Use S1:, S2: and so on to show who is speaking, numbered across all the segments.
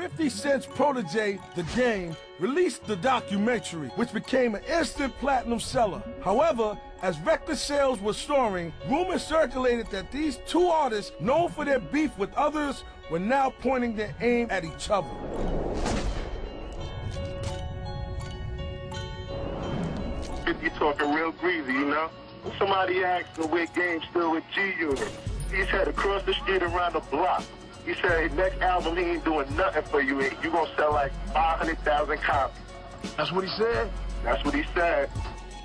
S1: 50 Cent's protege, The Game, released the documentary, which became an instant platinum seller. However, as record sales were soaring, rumors circulated that these two artists, known for their beef with others, were now pointing their aim at each other.
S2: You talking real greasy, you know? Somebody asked him where Game still with G-Unit. He said across the street around the block. He said his next album, he ain't doing nothing for you. You gonna sell like 500,000 copies.
S3: That's what he said?
S2: That's what he said.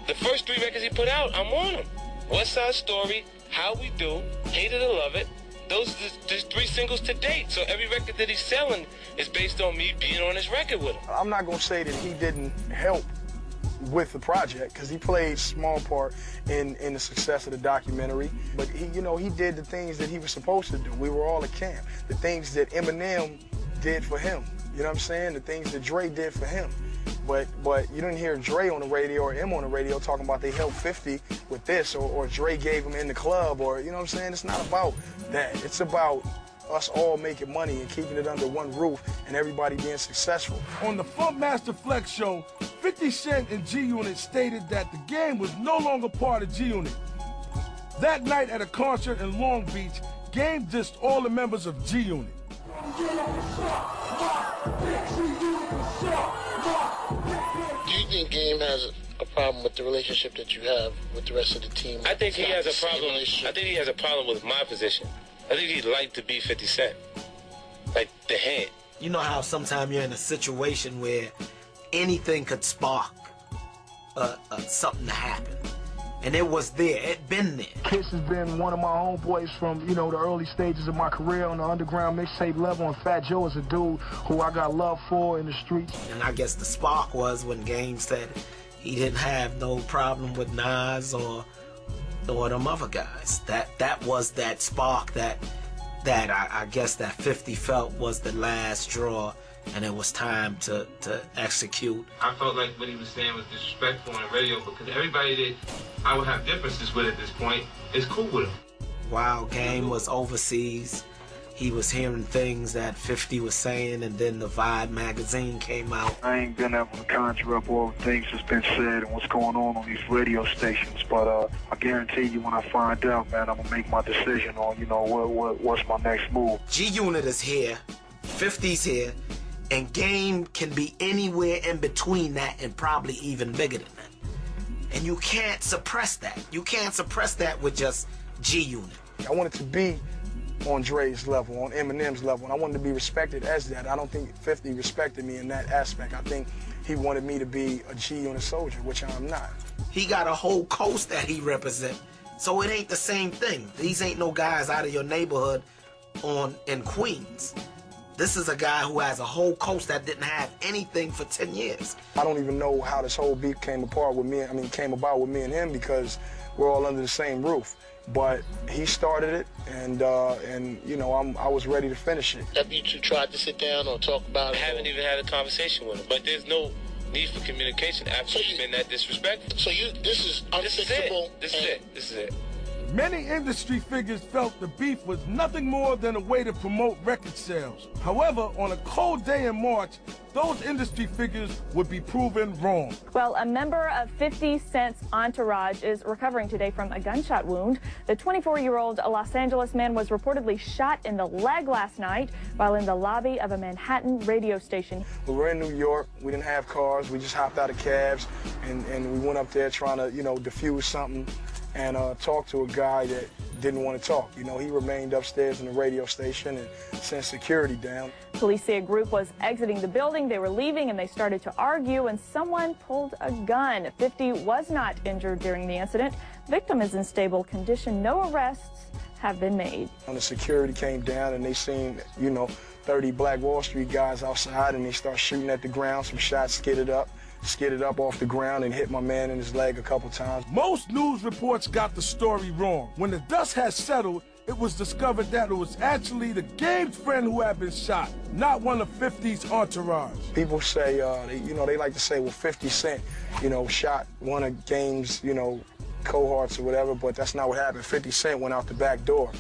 S4: The first 3 records he put out, I'm on them. West Side Story, How We Do, Hate It or Love It. Those are just 3 singles to date. So every record that he's selling is based on me being on his record with him.
S3: I'm not gonna say that he didn't help with the project, because he played a small part in the success of the documentary. But he, you know, he did the things that he was supposed to do. We were all a camp. The things that Eminem did for him, you know what I'm saying? The things that Dre did for him. But you didn't hear Dre on the radio or him on the radio talking about they helped 50 with this, or Dre gave him in the club, or, you know what I'm saying? It's not about that. It's about us all making money and keeping it under one roof and everybody being successful.
S1: On the Funkmaster Flex show, 50 Cent and G-Unit stated that The Game was no longer part of G-Unit. That night at a concert in Long Beach, Game dissed all the members of G-Unit.
S5: Do you think Game has a problem with the relationship that you have with the rest of the team?
S4: I think he has a problem. I think he has a problem with my position. I think he'd like to be 50 Cent, like the head.
S6: You know how sometimes you're in a situation where anything could spark something to happen. And it was there, it been there.
S3: Kiss has been one of my homeboys from, you know, the early stages of my career on the underground mixtape level, and Fat Joe is a dude who I got love for in the streets.
S6: And I guess the spark was when Game said he didn't have no problem with Nas or them other guys. That was that spark that I guess that 50 felt was the last straw, and it was time to execute.
S7: I felt like what he was saying was disrespectful on the radio, because everybody that I would have differences with at this point is cool with him.
S6: While Game was overseas, he was hearing things that 50 was saying, and then the Vibe magazine came out.
S2: I ain't been able to conjure up all the things that's been said and what's going on these radio stations, but I guarantee you when I find out, man, I'm gonna make my decision on, you know, what's my next move.
S6: G-Unit is here, 50's here, and Game can be anywhere in between that and probably even bigger than that. And you can't suppress that. You can't suppress that with just G-Unit.
S3: I wanted to be on Dre's level, on Eminem's level, and I wanted to be respected as that. I don't think 50 respected me in that aspect. I think he wanted me to be a G-Unit soldier, which I'm not.
S6: He got a whole coast that he represents, so it ain't the same thing. These ain't no guys out of your neighborhood in Queens. This is a guy who has a whole coast that didn't have anything for 10 years.
S3: I don't even know how this whole beef came about with me and him, because we're all under the same roof. But he started it, and you know, I was ready to finish it.
S5: Have you two tried to sit down or talk about it?
S4: I haven't even had a conversation with him, but there's no need for communication after he's been that disrespectful.
S5: So this is unfixable.
S4: This is it.
S1: Many industry figures felt the beef was nothing more than a way to promote record sales. However, on a cold day in March, those industry figures would be proven wrong.
S8: Well, a member of 50 Cent's entourage is recovering today from a gunshot wound. The 24-year-old Los Angeles man was reportedly shot in the leg last night while in the lobby of a Manhattan radio station.
S3: We were in New York. We didn't have cars. We just hopped out of cabs, and we went up there trying to, you know, defuse something and talk to a guy that didn't want to talk. You know, he remained upstairs in the radio station and sent security down.
S8: Police say a group was exiting the building. They were leaving and they started to argue, and someone pulled a gun. 50 was not injured during the incident. Victim is in stable condition. No arrests have been made.
S3: When the security came down and they seen, you know, 30 Black Wall Street guys outside, and they start shooting at the ground. Some shots skidded up off the ground and hit my man in his leg a couple times.
S1: Most news reports got the story wrong. When the dust had settled, it was discovered that it was actually the Game's friend who had been shot, not one of 50's entourage.
S3: People say, they like to say, well, 50 Cent, you know, shot one of Game's, you know, cohorts or whatever, but that's not what happened. 50 Cent went out the back door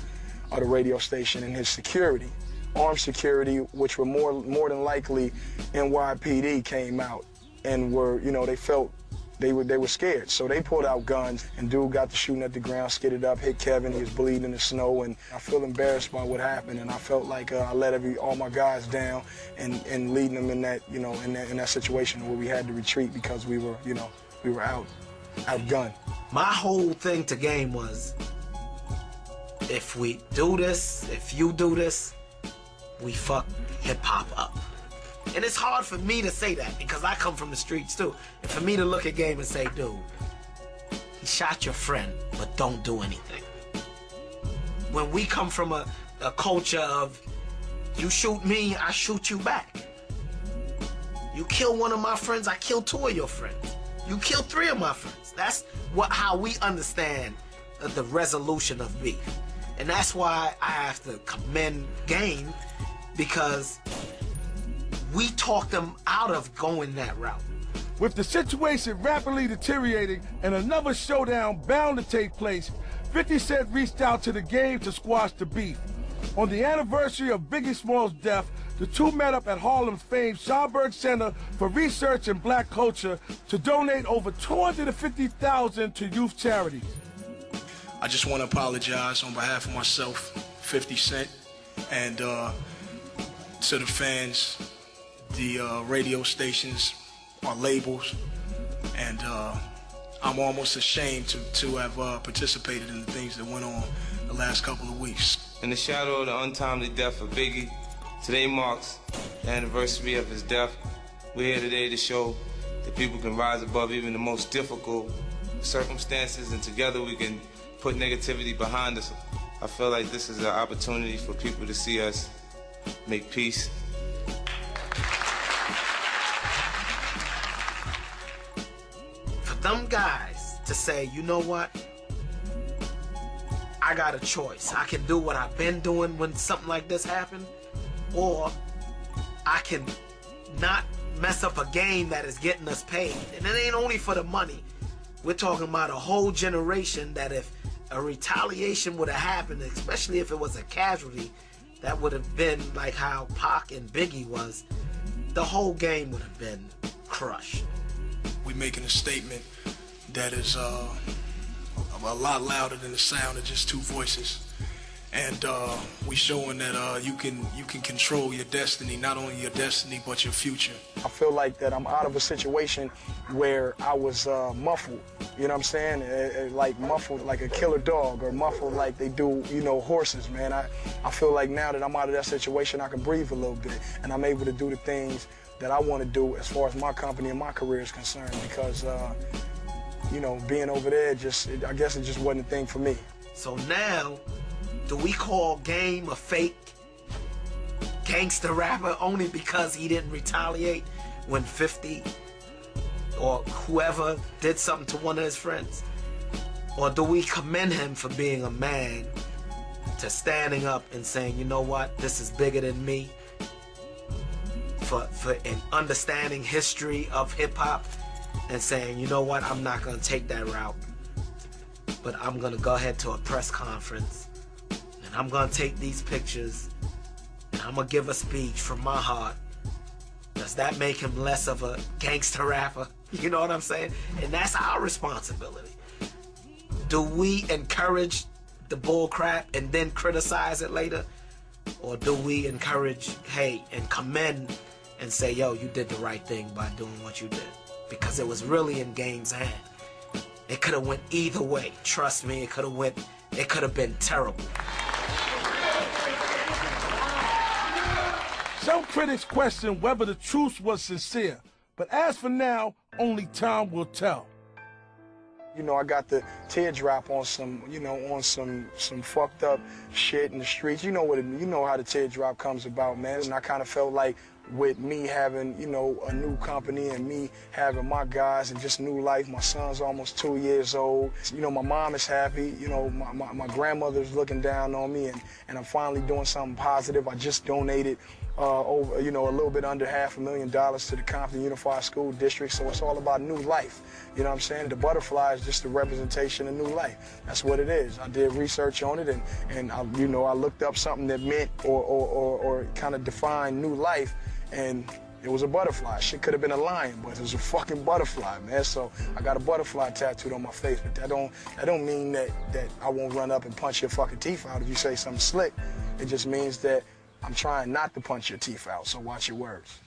S3: of the radio station, and his security armed security, which were more than likely NYPD, came out and were, you know, they felt they were scared. So they pulled out guns, and dude got to shooting at the ground, skidded up, hit Kevin. He was bleeding in the snow, and I feel embarrassed by what happened, and I felt like I let all my guys down and leading them in that, you know, in that situation where we had to retreat because we were, you know, we were outgunned. My whole thing to Game was, if we do this, if you do this, we fuck hip-hop up. And it's hard for me to say that because I come from the streets too. And for me to look at Game and say, dude, he shot your friend, but don't do anything. When we come from a culture of, you shoot me, I shoot you back. You kill one of my friends, I kill two of your friends. You kill three of my friends. That's how we understand the resolution of beef. And that's why I have to commend Game, because we talked them out of going that route.
S1: With the situation rapidly deteriorating and another showdown bound to take place, 50 Cent reached out to the Game to squash the beef. On the anniversary of Biggie Smalls' death, the two met up at Harlem's famed Schomburg Center for Research in Black Culture to donate over $250,000 to youth charities. I just want to apologize on behalf of myself, 50 Cent, and to the fans, the radio stations, our labels, and I'm almost ashamed to have participated in the things that went on the last couple of weeks.
S7: In the shadow of the untimely death of Biggie, today marks the anniversary of his death. We're here today to show that people can rise above even the most difficult circumstances, and together we can put negativity behind us. I feel like this is an opportunity for people to see us make peace.
S6: For them guys to say, you know what? I got a choice. I can do what I've been doing when something like this happened, or I can not mess up a game that is getting us paid. And it ain't only for the money. We're talking about a whole generation that if a retaliation would have happened, especially if it was a casualty, that would have been like how Pac and Biggie was, the whole game would have been crushed.
S3: We're making a statement that is a lot louder than the sound of just two voices. And we showing that you can control your destiny, not only your destiny, but your future. I feel like that I'm out of a situation where I was muffled, you know what I'm saying? Like muffled like a killer dog, or muffled like they do, you know, horses, man. I feel like now that I'm out of that situation, I can breathe a little bit, and I'm able to do the things that I want to do as far as my company and my career is concerned, because, you know, being over there, I guess it just wasn't a thing for me.
S6: So now, do we call Game a fake gangster rapper only because he didn't retaliate when 50 or whoever did something to one of his friends? Or do we commend him for being a man, to standing up and saying, you know what, this is bigger than me, for an understanding history of hip-hop, and saying, you know what, I'm not gonna take that route, but I'm gonna go ahead to a press conference, and I'm gonna take these pictures, and I'm gonna give a speech from my heart. Does that make him less of a gangster rapper? You know what I'm saying? And that's our responsibility. Do we encourage the bull crap and then criticize it later? Or do we encourage, hey, and commend and say, yo, you did the right thing by doing what you did? Because it was really in Game's hand. It could have went either way. Trust me, it could have been terrible.
S1: Some critics question whether the truce was sincere, but as for now, only time will tell.
S3: You know, I got the teardrop on some, you know, on some fucked up shit in the streets. You know how the teardrop comes about, man. And I kind of felt like with me having, you know, a new company and me having my guys and just new life. My son's almost 2 years old. You know, my mom is happy. You know, my grandmother's looking down on me, and I'm finally doing something positive. I just donated over, you know, a little bit under $500,000 to the Compton Unified School District. So it's all about new life. You know what I'm saying? The butterfly is just a representation of new life. That's what it is. I did research on it, and I, you know, I looked up something that meant or kind of defined new life, and it was a butterfly. Shit could have been a lion, but it was a fucking butterfly, man. So I got a butterfly tattooed on my face, but that don't mean that I won't run up and punch your fucking teeth out if you say something slick. It just means that I'm trying not to punch your teeth out, so watch your words.